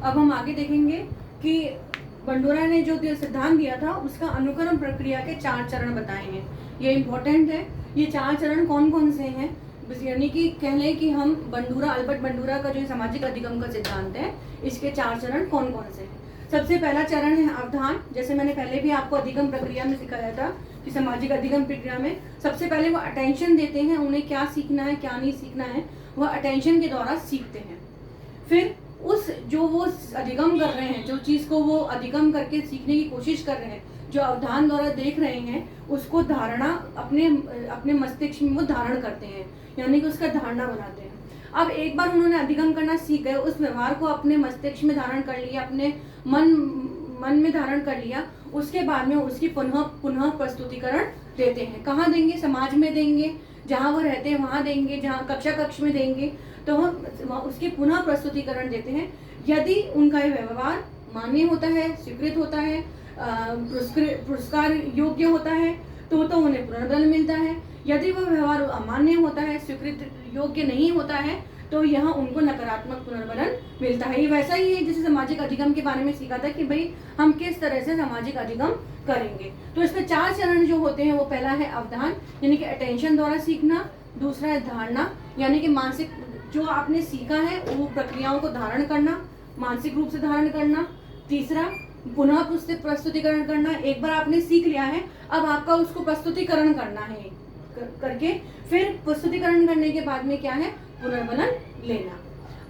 अब हम आगे देखेंगे कि बंडोरा ने जो सिद्धांत दिया था उसका अनुकरण प्रक्रिया के 4 चरण बताए हैं। ये इम्पोर्टेंट है। ये 4 चरण कौन कौन से हैं, यानी कि कह लें कि हम बंडूरा, अल्बर्ट बंडूरा का जो सामाजिक अधिगम का सिद्धांत है, इसके 4 चरण कौन कौन से हैं। सबसे पहला चरण है अवधान। जैसे मैंने पहले भी आपको अधिगम प्रक्रिया में सिखाया था कि सामाजिक अधिगम प्रक्रिया में सबसे पहले वो अटेंशन देते हैं, उन्हें क्या सीखना है क्या नहीं सीखना है वह अटेंशन के द्वारा सीखते हैं। फिर उस जो वो अधिगम कर रहे हैं, जो चीज़ को वो अधिगम करके सीखने की कोशिश कर रहे हैं, जो अवधान द्वारा देख रहे हैं, उसको धारणा अपने मस्तिष्क में वो धारण करते हैं, यानी कि उसका धारणा बनाते हैं। अब एक बार उन्होंने अधिगम करना सीख गए, उस व्यवहार को अपने मस्तिष्क में धारण कर लिया, अपने मन में धारण कर लिया, उसके बाद में उसकी पुनः प्रस्तुतिकरण देते हैं। कहाँ देंगे? समाज में देंगे, जहाँ वो रहते हैं वहाँ देंगे, जहाँ कक्ष में देंगे, तो हम उसकी पुनः प्रस्तुतिकरण देते हैं। यदि उनका ये व्यवहार मान्य होता है, स्वीकृत होता है, पुरस्कार योग्य होता है तो उन्हें पुनर्बल मिलता है। यदि वह व्यवहार अमान्य होता है, स्वीकृत योग्य नहीं होता है, तो यहाँ उनको नकारात्मक पुनर्बलन मिलता है। ये वैसा ही है जैसे सामाजिक अधिगम के बारे में सीखा था कि भाई हम किस तरह से सामाजिक अधिगम करेंगे। तो इसमें 4 चरण जो होते हैं, वो पहला है अवधान, यानी कि अटेंशन द्वारा सीखना। दूसरा है धारणा, यानी कि मानसिक, जो आपने सीखा है वो प्रक्रियाओं को धारण करना, मानसिक रूप से धारण करना। तीसरा पुनः प्रस्तुतिकरण करना। एक बार आपने सीख लिया है, अब आपका उसको प्रस्तुतिकरण करना है करके, फिर प्रस्तुतिकरण करने के बाद में क्या है? पुनर्बलन लेना।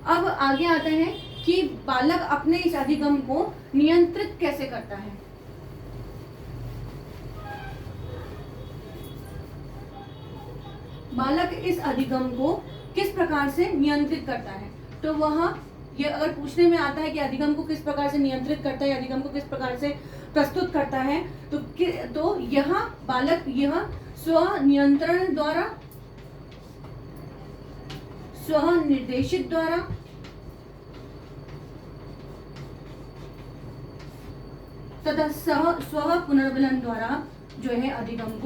अब आगे आता है कि बालक अपने इस अधिगम को नियंत्रित कैसे करता है। बालक इस अधिगम को किस प्रकार से नियंत्रित करता है, तो वह ये अगर पूछने में आता है कि अधिगम को किस प्रकार से नियंत्रित करता है, अधिगम को किस प्रकार से प्रस्तुत करता है, तो यहाँ बालक यह स्वनियंत्रण द्वारा, स्व निर्देशित द्वारा, तथा स्व पुनर्बलन द्वारा जो है अधिगम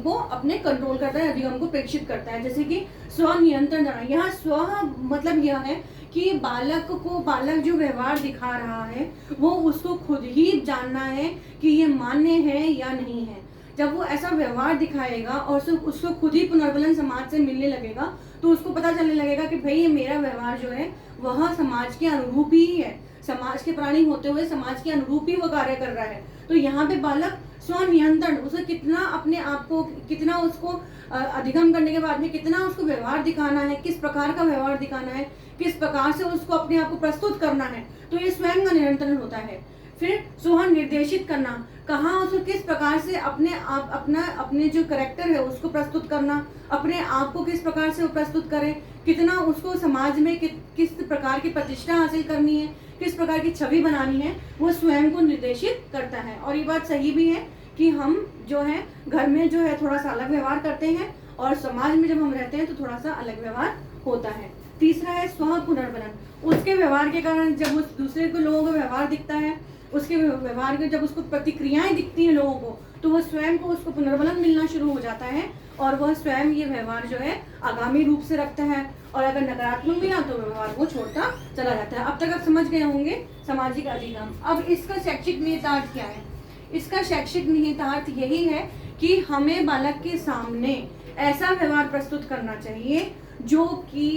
को अपने कंट्रोल करता है, अधिगम को प्रेक्षित करता है। जैसे कि स्वनियंत्रण द्वारा, यहाँ स्व मतलब यह है कि बालक जो व्यवहार दिखा रहा है वो उसको खुद ही जानना है कि ये मान्य है या नहीं है। जब वो ऐसा व्यवहार दिखाएगा और उसको खुद ही पुनर्बलन समाज से मिलने लगेगा, तो उसको पता चलने लगेगा कि भाई ये मेरा व्यवहार जो है वह समाज के अनुरूप ही है, समाज के प्राणी होते हुए समाज के अनुरूप ही वो कार्य कर रहा है। तो यहाँ पे बालक स्वनियंत्रण, उसे कितना अपने आप को, कितना उसको अधिगम करने के बाद में कितना उसको व्यवहार दिखाना है, किस प्रकार का व्यवहार दिखाना है, किस प्रकार से उसको अपने आप को प्रस्तुत करना है, तो ये स्वयं का नियंत्रण होता है। फिर स्व निर्देशित करना, कहाँ उसको किस प्रकार से अपने जो करेक्टर है उसको प्रस्तुत करना, अपने आप को किस प्रकार से वो प्रस्तुत करे, कितना उसको समाज में किस प्रकार की प्रतिष्ठा हासिल करनी है, किस प्रकार की छवि बनानी है, वो स्वयं को निर्देशित करता है। और ये बात सही भी है कि हम जो है घर में जो है थोड़ा सा अलग व्यवहार करते हैं और समाज में जब हम रहते हैं तो थोड़ा सा अलग व्यवहार होता है। तीसरा है स्व पुनर्बलन, उसके व्यवहार के कारण जब उस दूसरे को लोगों का व्यवहार दिखता है, उसके व्यवहार के जब उसको प्रतिक्रियाएं दिखती हैं लोगों को, तो वो स्वयं को उसको पुनर्बलन मिलना शुरू हो जाता है और वह स्वयं ये व्यवहार जो है आगामी रूप से रखता है, और अगर नकारात्मक मिला तो व्यवहार को छोड़ता चला जाता है। अब तक आप समझ गए होंगे सामाजिक अधिगम। अब इसका शैक्षिक निहितार्थ क्या है? इसका शैक्षिक निहितार्थ यही है कि हमें बालक के सामने ऐसा व्यवहार प्रस्तुत करना चाहिए जो कि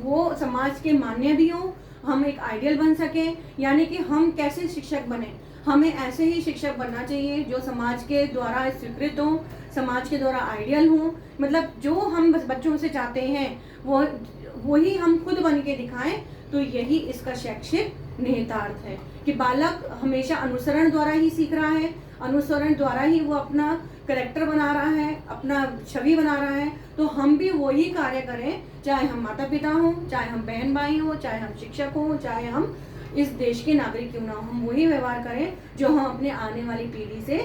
वो समाज के मान्य भी हो, हम एक आइडियल बन सके। यानी कि हम कैसे शिक्षक बने, हमें ऐसे ही शिक्षक बनना चाहिए जो समाज के द्वारा स्वीकृत हो, समाज के द्वारा आइडियल हो। मतलब जो हम बस बच्चों से चाहते हैं वही हम खुद बन के दिखाएं। तो यही इसका शैक्षिक निहितार्थ है कि बालक हमेशा अनुसरण द्वारा ही सीख रहा है, अनुसरण द्वारा ही वो अपना करेक्टर बना रहा है, अपना छवि बना रहा है। तो हम भी वही कार्य करें, चाहे हम माता पिता हों, चाहे हम बहन भाई हों, चाहे हम शिक्षक हों, चाहे हम इस देश के नागरिक क्यों ना हो, हम वही व्यवहार करें जो हम अपने आने वाली पीढ़ी से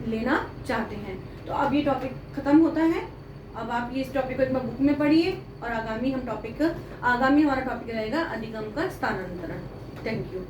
लेना चाहते हैं। तो अब ये टॉपिक खत्म होता है। अब आप ये इस टॉपिक को एक बार बुक में पढ़िए और आगामी हमारा टॉपिक रहेगा अधिगम का स्थानांतरण। Thank you.